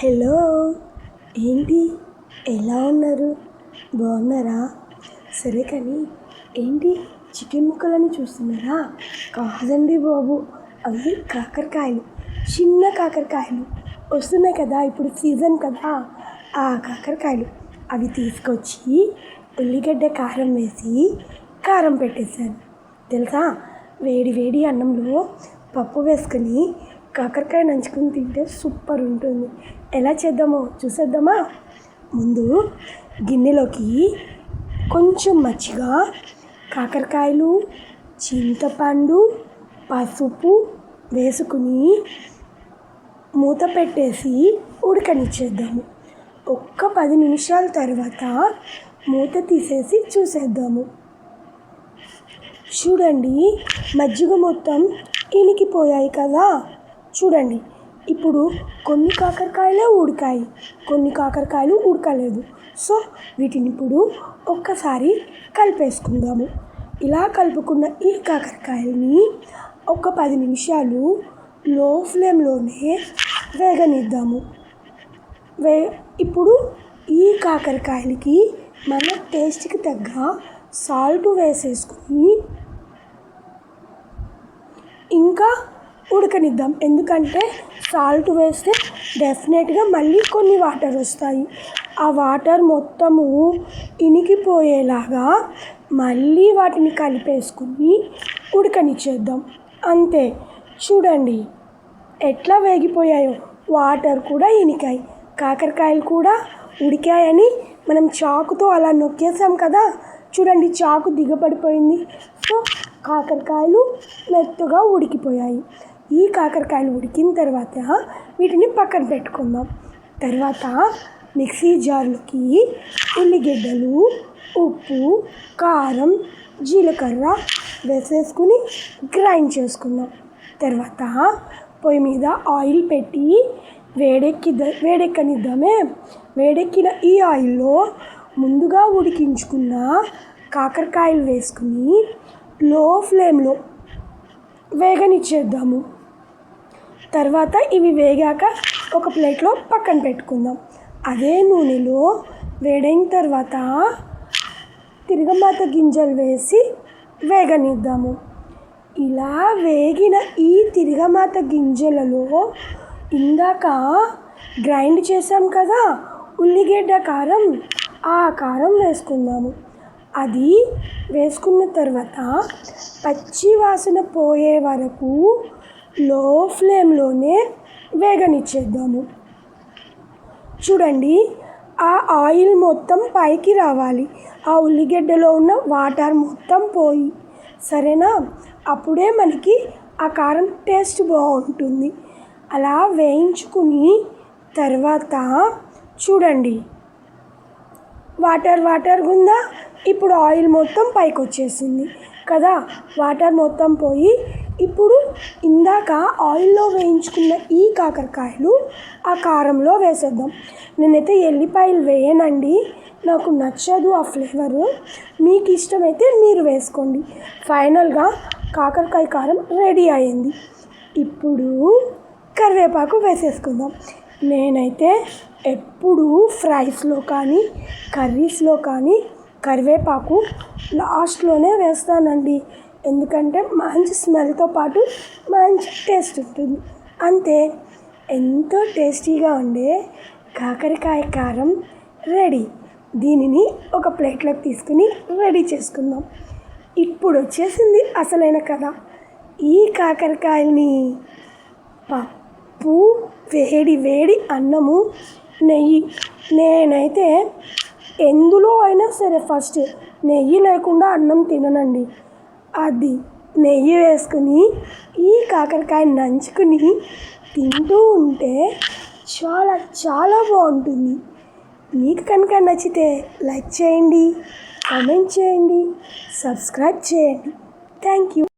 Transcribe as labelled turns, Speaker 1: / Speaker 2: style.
Speaker 1: Hello, ఏంటి ఎలా ఉన్నారు? బాగున్నారా? సరే కానీ ఏంటి చికెన్ ముక్కలని చూస్తున్నారా? కాదండి బాబు, అవి కాకరకాయలు, చిన్న కాకరకాయలు వస్తున్నాయి కదా, ఇప్పుడు సీజన్ కదా. ఆ కాకరకాయలు అవి తీసుకొచ్చి ఉల్లిగడ్డ కారం వేసి కారం పెట్టేశాను తెలుసా. వేడి వేడి అన్నంలో పప్పు వేసుకొని కాకరకాయ నంచుకొని తింటే సూపర్ ఉంటుంది. ఎలా చేద్దామో చూసేద్దామా? ముందు గిన్నెలోకి కొంచెం మజ్జిగ, కాకరకాయలు, చింతపండు, పసుపు వేసుకుని మూత పెట్టేసి ఉడకనిచ్చేద్దాము. ఒక్క 10 నిమిషాల తర్వాత మూత తీసేసి చూసేద్దాము. చూడండి, మజ్జిగ మొత్తం ఇనికిపోయాయి కదా. చూడండి, ఇప్పుడు కొన్ని కాకరకాయలే ఉడికాయి, కొన్ని కాకరకాయలు ఉడకలేదు. సో వీటిని ఇప్పుడు ఒక్కసారి కలిపేసుకుందాము. ఇలా కలుపుకున్న ఈ కాకరకాయలని ఒక 10 నిమిషాలు లో ఫ్లేమ్లోనే వేగనిద్దాము. ఇప్పుడు ఈ కాకరకాయలకి మన టేస్ట్కి తగ్గ సాల్ట్ వేసేసుకుని ఇంకా ఉడకనిద్దాం. ఎందుకంటే సాల్ట్ వేస్తే డెఫినెట్గా మళ్ళీ కొన్ని వాటర్ వస్తాయి. ఆ వాటర్ మొత్తము ఇనికిపోయేలాగా మళ్ళీ వాటిని కలిపేసుకుని ఉడకనిచ్చేద్దాం. అంతే. చూడండి ఎట్లా వేగిపోయాయో, వాటర్ కూడా ఇనికాయి, కాకరకాయలు కూడా ఉడికాయని మనం చాకుతో అలా నొక్కేసాం కదా. చూడండి, చాకు దిగబడిపోయింది. సో కాకరకాయలు మెత్తగా ఉడికిపోయాయి. ఈ కాకరకాయలు ఉడికిన తర్వాత వీటిని పక్కన పెట్టుకుందాం. తర్వాత మిక్సీ జార్లోకి ఉల్లిగడ్డలు, ఉప్పు, కారం, జీలకర్ర వేసేసుకుని గ్రైండ్ చేసుకుందాం. తర్వాత పొయ్యి మీద ఆయిల్ పెట్టి వేడెక్కనిద్దామే. వేడెక్కిన ఈ ఆయిల్లో ముందుగా ఉడికించుకున్న కాకరకాయలు వేసుకుని లో ఫ్లేమ్లో వేగనిచ్చేద్దాము. తర్వాత ఇవి వేగాక ఒక ప్లేట్లో పక్కన పెట్టుకుందాం. అదే నూనెలో వేడైన తర్వాత తిరగమాత గింజలు వేసి వేగనిద్దాము. ఇలా వేగిన ఈ తిరగమాత గింజలలో ఇందాక గ్రైండ్ చేసాం కదా ఉల్లిగడ్డ కారం, ఆ కారం వేసుకుందాము. అది వేసుకున్న తర్వాత పచ్చి వాసన పోయే వరకు లో ఫ్లేమ్లోనే వేగనిచ్చేద్దాము. చూడండి, ఆ ఆయిల్ మొత్తం పైకి రావాలి, ఆ ఉల్లిగడ్డలో ఉన్న వాటర్ మొత్తం పోయి, సరేనా? అప్పుడే మనకి ఆ కారం టేస్ట్ బాగుంటుంది. అలా వేయించుకుని తర్వాత చూడండి, వాటర్ ఉందా? ఇప్పుడు ఆయిల్ మొత్తం పైకి వచ్చేసింది కదా. వాటర్ మొత్తం పోయి ఇప్పుడు ఇందాక ఆయిల్లో వేయించుకున్న ఈ కాకరకాయలు ఆ కారంలో వేసేద్దాం. నేనైతే ఎల్లిపాయలు వేయనండి, నాకు నచ్చదు ఆ ఫ్లేవరు. మీకు ఇష్టమైతే మీరు వేసుకోండి. ఫైనల్గా కాకరకాయ కారం రెడీ అయింది. ఇప్పుడు కరివేపాకు వేసేసుకుందాం. నేనైతే ఎప్పుడు ఫ్రైస్లో కానీ కర్రీస్లో కానీ కరివేపాకు లాస్ట్లోనే వేస్తానండి. ఎందుకంటే మంచి స్మెల్తో పాటు మంచి టేస్ట్ ఉంటుంది. అంతే, ఎంతో టేస్టీగా ఉండే కాకరకాయ కారం రెడీ. దీనిని ఒక ప్లేట్లోకి తీసుకుని రెడీ చేసుకుందాం. ఇప్పుడు వచ్చేసింది అసలైన కథ. ఈ కాకరకాయల్ని పప్పు, వేడి వేడి అన్నము, నెయ్యి. నేనైతే ఎందులో అయినా సరే ఫస్ట్ నెయ్యి లేకుండా అన్నం తిననండి. అది నెయ్యి వేసుకుని ఈ కాకరకాయ నంచుకుని తింటూ ఉంటే చాలా చాలా బాగుంటుంది. మీకు కనుక నచ్చితే లైక్ చేయండి, కామెంట్ చేయండి, సబ్స్క్రైబ్ చేయండి. Thank you.